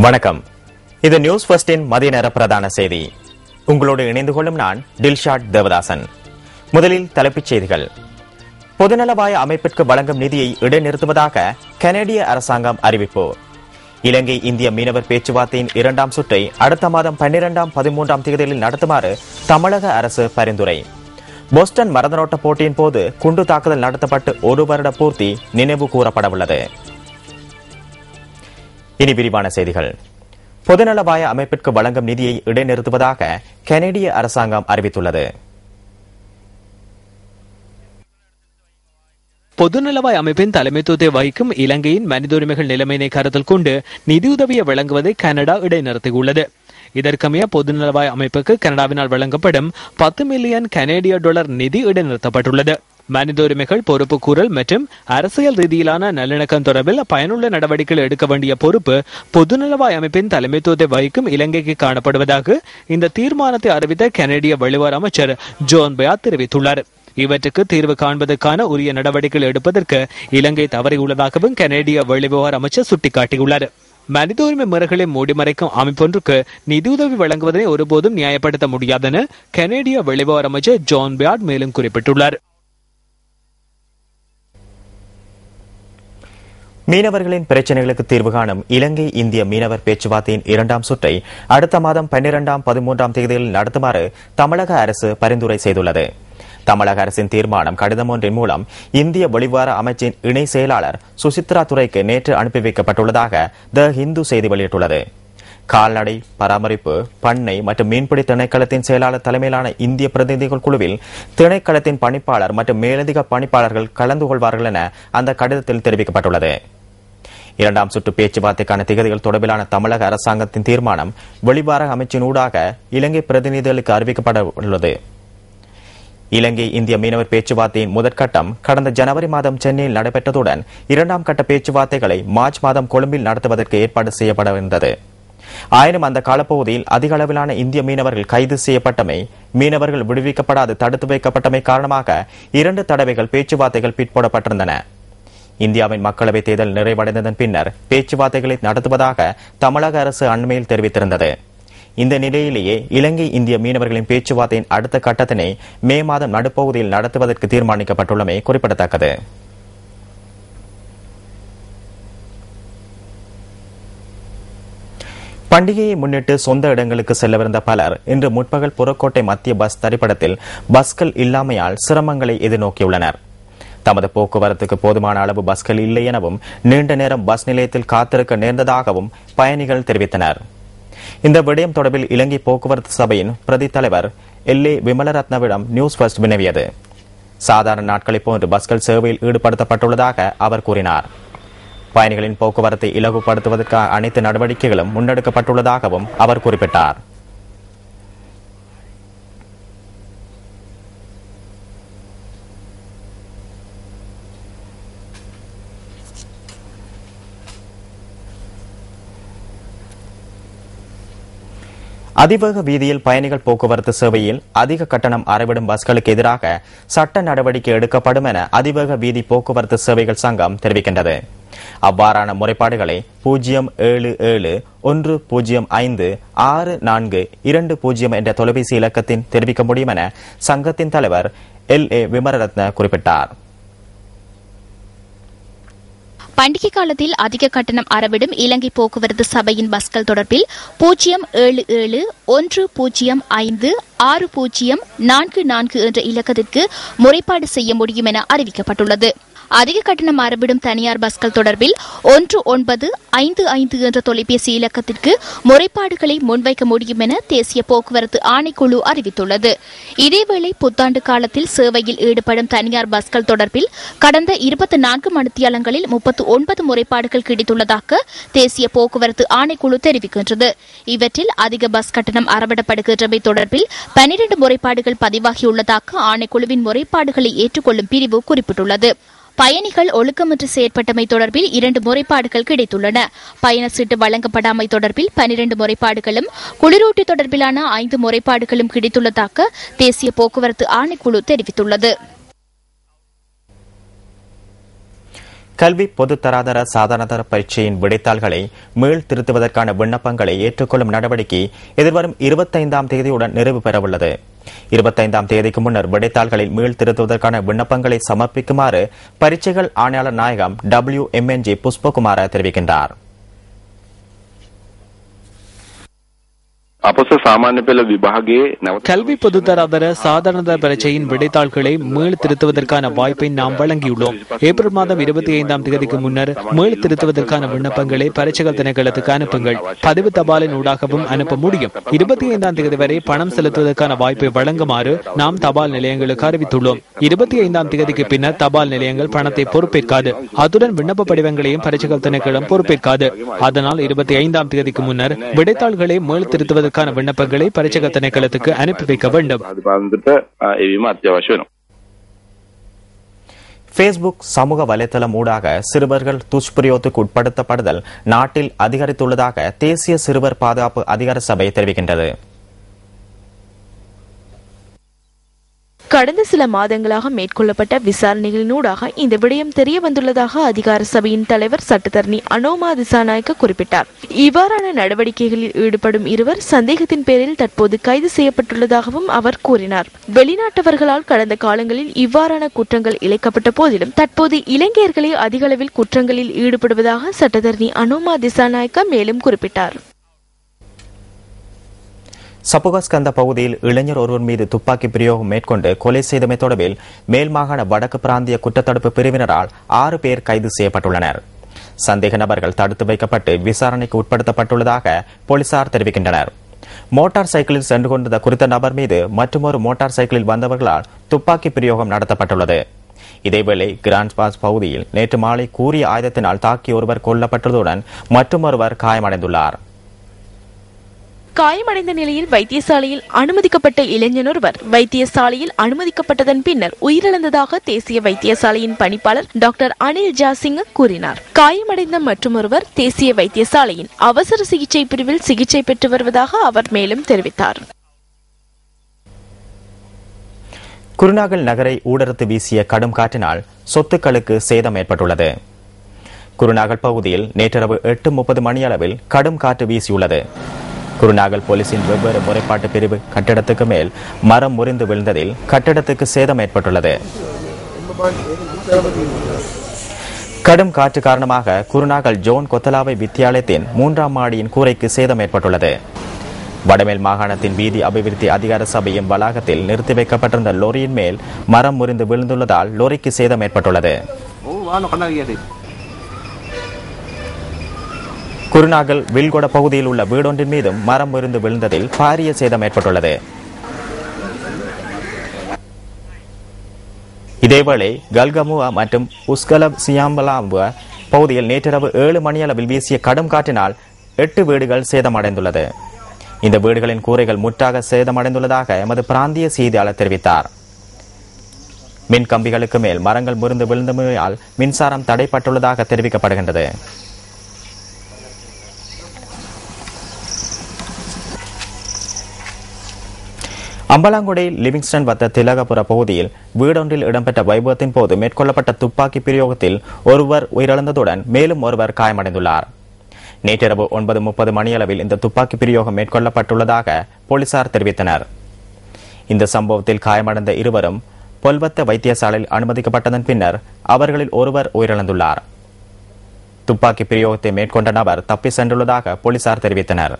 வணக்கம். இது நியூஸ் ஃபர்ஸ்டின் மதிய நேர பிரதான செய்தி. உங்களோடு இணைந்து கொள்ளும் நான் டில்ஷாட் தேவதாசன். முதலில் தலைப்புச் செய்திகள். பொதுநலவாய அமைப்பிற்கு வழங்கும் நிதியை இடைநிறுத்துவதாக கனேடிய அரசாங்கம் அறிவிப்பு. இலங்கை இந்திய மீனவர் பேச்சுவார்த்தையின் 2ஆம் சுற்றை அடுத்த மாதம் 12ஆம் 13ஆம் தேதிகளில் நடத்துமாறு தமிழக அரசு பரிந்துரை. போஸ்டன் மரதனோட்ட போட்டியின் போது குண்டு தாக்குதல் நடத்தப்பட்டு 1 வருட பூர்த்தி நினைவு கூறப்படவுள்ளது. இனி விரிவான செய்திகள். பொதுநலவாய அமைப்பிற்கு வழங்கும் நிதியை இடைநிறுத்துவதாக கனேடிய அரசாங்கம் அறிவித்துள்ளது. பொதுநலவாய அமைப்பின் தலைமைத்துவத்தை வகிக்கும் இலங்கையின் மனித உரிமைகள் நிலைமையினை கருத்தில் கொண்டு நிதியுதவியை வழங்குவதை கனடா இடைநிறுத்தியுள்ளது. இதற்கமைய பொதுநலவாய அமைப்புக்கு கனடாவினால் வழங்கப்படும் 10 மில்லியன் கனேடிய டாலர் நிதி இடைநிறுத்தப்பட்டுள்ளது. மனித உரிமைகள் பொறுப்புக்கூறல் மற்றும் அரசியல் ரீதியிலான நல்லிணக்கம் தொடர்பில் பயனுள்ள நடவடிக்கைகள் எடுக்க வேண்டிய பொறுப்பு பொதுநலவாய அமைப்பின் தலைமைத்துவத்தை வகிக்கும் இலங்கைக்கு காணப்படுவதாக இந்த தீர்மானத்தை அறிவித்த கனேடிய வெளிவார அமைச்சர் ஜோன் பயாத் தெரிவித்துள்ளார். இவற்றுக்கு தீர்வு காண்பதற்கான உரிய நடவடிக்கைகள் எடுப்பதற்கு இலங்கை தவறியுள்ளதாகவும் கனேடிய வெளிவிவகார அமைச்சர் சுட்டிக்காட்டியுள்ளார். மனித உரிமை முறைகளை மூடிமறைக்கும் அமைப்பொன்றுக்கு நிதியுதவி வழங்குவதை ஒருபோதும் நியாயப்படுத்த முடியாதென கனேடிய வெளிவிவகார அமைச்சர் ஜோன் பயாட் மேலும் குறிப்பிட்டுள்ளார். மீனவர்களின் பிரச்சினைகளுக்கு தீர்வு காணும் இலங்கை இந்திய மீனவர் பேச்சுவார்த்தையின் 2ஆம் சுற்றை அடுத்த மாதம் 12ஆம் 13ஆம் தேதியில் நடத்துமாறு தமிழக அரசு பரிந்துரை செய்துள்ளது. தமிழக அரசின் தீர்மானம் கடிதம் ஒன்றின் மூலம் இந்திய வெளிவார அமைச்சின் இணை செயலாளர் சுசித்ரா துரைக்கு நேற்று அனுப்பி வைக்கப்பட்டுள்ளதாக த ஹிந்து செய்தி வெளியிட்டுள்ளது. கால்நடை பராமரிப்பு, பண்ணை மற்றும் மீன்பிடி திணைக்களத்தின் செயலாளர் தலைமையிலான இந்திய பிரதிநிதிகள் குழுவில் திணைக்களத்தின் பணிப்பாளர் மற்றும் மேலதிக பணிப்பாளர்கள் கலந்து கொள்வார்கள் என அந்த கடிதத்தில் தெரிவிக்கப்பட்டுள்ளது. 2ஆம் சுற்று பேச்சுவார்த்தைக்கான திகதிகள் தொடர்பிலான தமிழக அரசாங்கத்தின் தீர்மானம் வெளிவார அமைச்சின் ஊடாக இலங்கை பிரதிநிதிகளுக்கு அறிவிக்கப்பட உள்ளது. இலங்கை இந்திய மீனவர் பேச்சுவார்த்தையின் முதற்கட்டம் கடந்த ஜனவரி மாதம் சென்னையில் நடைபெற்றதுடன் 2ஆம் கட்ட பேச்சுவார்த்தைகளை மார்ச் மாதம் கொழும்பில் நடத்துவதற்கு ஏற்பாடு செய்யப்பட்டிருந்தது. ஆயினும் அந்த காலப்பகுதியில் அதிக அளவிலான இந்திய மீனவர்கள் கைது செய்யப்பட்டமை, மீனவர்கள் விடுவிக்கப்படாது தடுத்து வைக்கப்பட்டமை காரணமாக 2 தடவைகள் பேச்சுவார்த்தைகள் பிற்போடப்பட்டிருந்தன. இந்தியாவின் மக்களவைத் தேர்தல் நிறைவடைந்ததன் பின்னர் பேச்சுவார்த்தைகளை நடத்துவதாக தமிழக அரசு அண்மையில் தெரிவித்திருந்தது. இந்த நிலையிலேயே இலங்கை இந்திய மீனவர்களின் பேச்சுவார்த்தையின் அடுத்த கட்டத்தினை மே மாதம் நடுப்பகுதியில் நடத்துவதற்கு தீர்மானிக்கப்பட்டுள்ளமை குறிப்பிடத்தக்கது. பண்டிகையை முன்னிட்டு சொந்த இடங்களுக்கு செல்லவிருந்த பலர் இன்று முற்பகல் புறக்கோட்டை மத்திய பஸ் தரிப்பிடத்தில் பஸ்கள் இல்லாமையால் சிரமங்களை எதிர்நோக்கியுள்ளனர். தமது போக்குவரத்துக்கு போதுமான அளவு பஸ்கள் இல்லை எனவும் நீண்ட நேரம் பஸ் நிலையத்தில் காத்திருக்க நேர்ந்ததாகவும் பயணிகள் தெரிவித்தனர். இந்த விடயம் தொடர்பில் இலங்கை போக்குவரத்து சபையின் பிரதி தலைவர் எல்ஏ விமலரத்னவிடம் நியூஸ் ஃபர்ஸ்ட் வினவியது. சாதாரண நாட்களைப் போன்று பஸ்கள் சேவையில் ஈடுபடுத்தப்பட்டுள்ளதாக அவர் கூறினார். பயணிகளின் போக்குவரத்தை இலகுபடுத்துவதற்கான அனைத்து நடவடிக்கைகளும் முன்னெடுக்கப்பட்டுள்ளதாகவும் அவர் குறிப்பிட்டார். அதிவேக வீதியில் பயணிகள் போக்குவரத்து சேவையில் அதிக கட்டணம் அறவிடும் பஸ்களுக்கு எதிராக சட்ட நடவடிக்கை எடுக்கப்படும் என அதிவேக வீதி போக்குவரத்து சேவைகள் சங்கம் தெரிவிக்கின்றது. அவ்வாறான முறைப்பாடுகளை 07010564220 என்ற தொலைபேசி இலக்கத்தில் தெரிவிக்க முடியும் என சங்கத்தின் தலைவர் எல்ஏ விமலரத்ன குறிப்பிட்டார். பண்டிகை காலத்தில் அதிக கட்டணம் அறவிடும் இலங்கை போக்குவரத்து சபையின் பஸ்கள் தொடர்பில் 07710560444 என்ற இலக்கத்திற்கு முறைப்பாடு செய்ய முடியும் என அறிவிக்கப்பட்டுள்ளது. அதிக கட்டணம் அறவிடும் தனியார் பஸ்கள் தொடர்பில் 1955 என்ற தொலைபேசி இலக்கத்திற்கு முறைப்பாடுகளை முன்வைக்க முடியும் என தேசிய போக்குவரத்து ஆணைக்குழு அறிவித்துள்ளது. இதேவேளை புத்தாண்டு காலத்தில் சேவையில் ஈடுபடும் தனியார் பஸ்கள் தொடர்பில் கடந்த 24 மணித்தியாலங்களில் 39 முறைப்பாடுகள் கிடைத்துள்ளதாக தேசிய போக்குவரத்து ஆணைக்குழு தெரிவிக்கின்றது. இவற்றில் அதிக பஸ் கட்டணம் அறவிடப்படுகின்றமை தொடர்பில் 12 முறைப்பாடுகள் பதிவாகியுள்ளதாக ஆணைக்குழுவின் முறைப்பாடுகளை ஏற்றுக்கொள்ளும் பிரிவு குறிப்பிட்டுள்ளது. பயணிகள் ஒழுக்கமின்றி செயற்பட்டமை தொடர்பில் 2 முறைப்பாடுகள் கிடைத்துள்ளன. பயண சீட்டு வழங்கப்படாமை தொடர்பில் 12 முறைப்பாடுகளும், குளிரூட்டி தொடர்பிலான 5 முறைப்பாடுகளும் கிடைத்துள்ளதாக தேசிய போக்குவரத்து ஆணைக்குழு தெரிவித்துள்ளது. கல்வி பொதுத்தராதர சாதாரணதர பரீட்சையின் விடைத்தாள்களை மீள் திருத்துவதற்கான விண்ணப்பங்களை ஏற்றுக்கொள்ளும் நடவடிக்கை எதிர்வரும் 25ஆம் தேதியுடன் நிறைவு பெறவுள்ளது. 25ஆம் தேதிக்கு முன்னர் விடைத்தாள்களில் மீள் திருத்துவதற்கான விண்ணப்பங்களை சமர்ப்பிக்குமாறு பரீட்சைகள் ஆணையாளர் நாயகம் WMNG புஷ்பகுமார தெரிவிக்கின்றார். கல்வி பொதுத்தராதர சாதாரண பரீட்சையின் விடைத்தாள்களை மீள் திருத்துவதற்கான வாய்ப்பை நாம் வழங்கியுள்ளோம். ஏப்ரல் மாதம் 25ஆம் தேதிக்கு முன்னர் மீள் திருத்துவதற்கான விண்ணப்பங்களை பரீட்சைகள் திணைக்களத்துக்கு அனுப்புங்கள். பதிவு தபாலின் ஊடாகவும் அனுப்ப முடியும். 25ஆம் தேதி வரை பணம் செலுத்துவதற்கான வாய்ப்பை வழங்குமாறு நாம் தபால் நிலையங்களுக்கு அறிவித்துள்ளோம். 25ஆம் தேதிக்கு பின்னர் தபால் நிலையங்கள் பணத்தை பொறுப்பேற்காது. அத்துடன் விண்ணப்ப படிவங்களையும் பரீட்சைகள் திணைக்களம் பொறுப்பேற்காது. அதனால் 25ஆம் தேதிக்கு முன்னர் விடைத்தாள்களை மீள் திருத்துவதற்கு விண்ணப்பங்களை பரீட்சைகள் திணைக்களத்துக்கு அனுப்பி வைக்க வேண்டும். பேஸ்புக் சமூக வலைதளம் ஊடாக சிறுவர்கள் துஷ்பிரயோகத்துக்கு உட்படுத்தப்படுதல் நாட்டில் அதிகரித்துள்ளதாக தேசிய சிறுவர் பாதுகாப்பு அதிகார சபை தெரிவிக்கின்றது. கடந்த சில மாதங்களாக மேற்கொள்ளப்பட்ட விசாரணைகளினூடாக இந்த விடயம் தெரிய வந்துள்ளதாக அதிகார சபையின் தலைவர் சட்டத்தரணி அனோமா திசாநாயக்க குறிப்பிட்டார். இவ்வாறான நடவடிக்கைகளில் ஈடுபடும் இருவர் சந்தேகத்தின் பேரில் தற்போது கைது செய்யப்பட்டுள்ளதாகவும் அவர் கூறினார். வெளிநாட்டவர்களால் கடந்த காலங்களில் இவ்வாறான குற்றங்கள் இழைக்கப்பட்ட போதிலும் தற்போது இலங்கையர்களே அதிக அளவில் குற்றங்களில் ஈடுபடுவதாக சட்டத்தரணி அனோமா திசாநாயக்க மேலும் குறிப்பிட்டார். சப்புகஸ்கந்த பகுதியில் இளைஞர் ஒருவர் மீது துப்பாக்கி பிரயோகம் மேற்கொண்டு கொலை செய்தமை தொடர்பில் மேல் மாகாண வடக்கு பிராந்திய குற்றத்தடுப்பு பிரிவினரால் 6 பேர் கைது செய்யப்பட்டுள்ளனர். சந்தேக நபர்கள் தடுத்து வைக்கப்பட்டு விசாரணைக்கு உட்படுத்தப்பட்டுள்ளதாக போலீசார் தெரிவிக்கின்றனர். மோட்டார் சைக்கிளில் சென்று கொண்டிருந்த குறித்த நபர் மீது மற்றொரு மோட்டார் சைக்கிளில் வந்தவர்களால் துப்பாக்கி பிரயோகம் நடத்தப்பட்டுள்ளது. இதேவேளை கிராண்ட் பாஸ் பகுதியில் நேற்று மாலை கூறிய ஆயுதத்தினால் தாக்கிய ஒருவர் கொல்லப்பட்டதுடன் மற்றொருவர் காயமடைந்துள்ளார். காயமடைந்த நிலையில் வைத்தியசாலையில் அனுமதிக்கப்பட்ட இளைஞனொருவர் வைத்தியசாலையில் அனுமதிக்கப்பட்டதன் பின்னர் உயிரிழந்ததாக தேசிய வைத்தியசாலையின் பணிப்பாளர் டாக்டர் அனில் ஜாசிங்க கூறினார். காயமடைந்த மற்றொருவர் தேசிய வைத்தியசாலையின் அவசர சிகிச்சை பிரிவில் சிகிச்சை பெற்று வருவதாக அவர் மேலும் தெரிவித்தார். குருநாகல் நகரை ஊடறுத்து வீசிய கடும் காற்றினால் சொத்துக்களுக்கு சேதம் ஏற்பட்டுள்ளது. குருநாகல் பகுதியில் நேற்றிரவு 8:30 மணியளவில் கடும் காற்று வீசியுள்ளது. குருநாகல் போலீசின் வெவ்வேறு முறைப்பாட்டு பிரிவு கட்டிடத்துக்கு மேல் மரம் முறிந்து விழுந்ததில் கட்டிடத்துக்கு சேதம் ஏற்பட்டுள்ளது. கடும் காற்று காரணமாக குருநாகல் ஜோன் கொத்தலாவை வித்தியாலயத்தின் 3ஆம் மாடியின் கூரைக்கு சேதம் ஏற்பட்டுள்ளது. வடமேல் மாகாணத்தின் வீதி அபிவிருத்தி அதிகார சபையின் வளாகத்தில் நிறுத்தி வைக்கப்பட்டிருந்த லோரியின் மேல் மரம் முறிந்து விழுந்துள்ளதால் லோரிக்கு சேதம் ஏற்பட்டுள்ளது. குருநாகல் வில்கொட பகுதியில் உள்ள வீடொன்றின் மீதும் மரம் முறிந்து விழுந்ததில் பாரிய சேதம் ஏற்பட்டுள்ளது. இதேவேளை கல்கமுவா மற்றும் உஸ்கல சியாம்பலாம்புவா பகுதியில் நேற்றிரவு 7 மணியளவில் வீசிய கடும் காற்றினால் 8 வீடுகள் சேதமடைந்துள்ளது. இந்த வீடுகளின் கூரைகள் முற்றாக சேதமடைந்துள்ளதாக எமது பிராந்திய செய்தியாளர் தெரிவித்தார். மின் கம்பிகளுக்கு மேல் மரங்கள் முறிந்து விழுந்தமையால் மின்சாரம் தடைப்பட்டுள்ளதாக தெரிவிக்கப்படுகின்றது. அம்பலாங்குடை லிவிங்ஸ்டன் வத்த திலகபுர பகுதியில் வீடொன்றில் இடம்பெற்ற வைபவத்தின் போது மேற்கொள்ளப்பட்ட துப்பாக்கி பிரயோகத்தில் ஒருவர் உயிரிழந்ததுடன் மேலும் ஒருவர் காயமடைந்துள்ளார். நேற்றிரவு 9:30 மணியளவில் இந்த துப்பாக்கி பிரயோகம் மேற்கொள்ளப்பட்டுள்ளதாக போலீசார் தெரிவித்தனர். இந்த சம்பவத்தில் காயமடைந்த இருவரும் பொல்வத்த வைத்தியசாலையில் அனுமதிக்கப்பட்டதன் பின்னர் அவர்களில் ஒருவர் உயிரிழந்துள்ளார். துப்பாக்கி பிரயோகத்தை மேற்கொண்ட நபர் தப்பி சென்றுள்ளதாக போலீசார் தெரிவித்தனர்.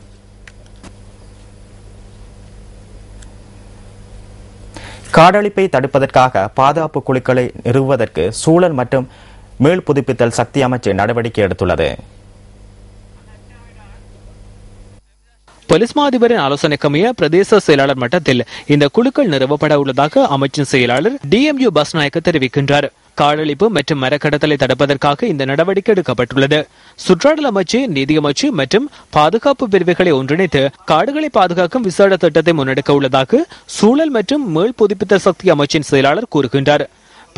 காடழிப்பை தடுப்பதற்காக பாதுகாப்பு குழுக்களை நிறுவுவதற்கு சூழல் மற்றும் மீள் புதுப்பித்தல் சக்தி அமைச்சு நடவடிக்கை எடுத்துள்ளது. போலீஸ் மாதிபரின் ஆலோசனைக்கமைய பிரதேச செயலாளர் மட்டத்தில் இந்த குழுக்கள் நிறுவப்பட உள்ளதாக அமைச்சின் செயலாளர் DMU பஸ்நாயக்க தெரிவிக்கின்றார். காடழிப்பு மற்றும் மரக்கடத்தலை தடுப்பதற்காக இந்த நடவடிக்கை எடுக்கப்பட்டுள்ளது. சுற்றாடல் அமைச்சு, நீதியமைச்சு மற்றும் பாதுகாப்பு பிரிவுகளை ஒன்றிணைத்து காடுகளை பாதுகாக்கும் விசேட திட்டத்தை முன்னெடுக்க உள்ளதாக சூழல் மற்றும் மீள் புதுப்பித்தல் சக்தி அமைச்சின் செயலாளர் கூறுகின்றார்.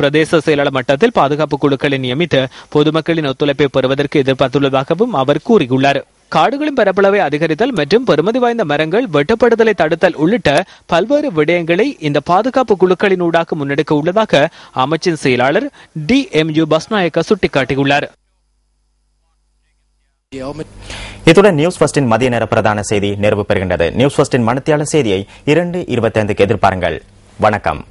பிரதேச செயலாளர் மட்டத்தில் பாதுகாப்பு குழுக்களை நியமித்து பொதுமக்களின் ஒத்துழைப்பை பெறுவதற்கு எதிர்பார்த்துள்ளதாகவும் அவர் கூறியுள்ளார். காடுகளின் பரப்பளவை அதிகரித்தல் மற்றும் பெறுமதி வாய்ந்த மரங்கள் வெட்டப்படுதலை தடுத்தல் உள்ளிட்ட பல்வேறு விடயங்களை இந்த பாதுகாப்பு குழுக்களினூடாக முன்னெடுக்க உள்ளதாக அமைச்சின் செயலாளர் DMU பஸ்நாயக்க சுட்டிக்காட்டியுள்ளார். இத்துடன் நியூஸ் ஃபர்ஸ்டின் மதிய நேர பிரதான செய்தி நிறைவு பெறுகின்றது. நியூஸ் ஃபர்ஸ்டின் மணித்தியாளர் செய்தியை 2:25 எதிர்பாருங்கள். வணக்கம்.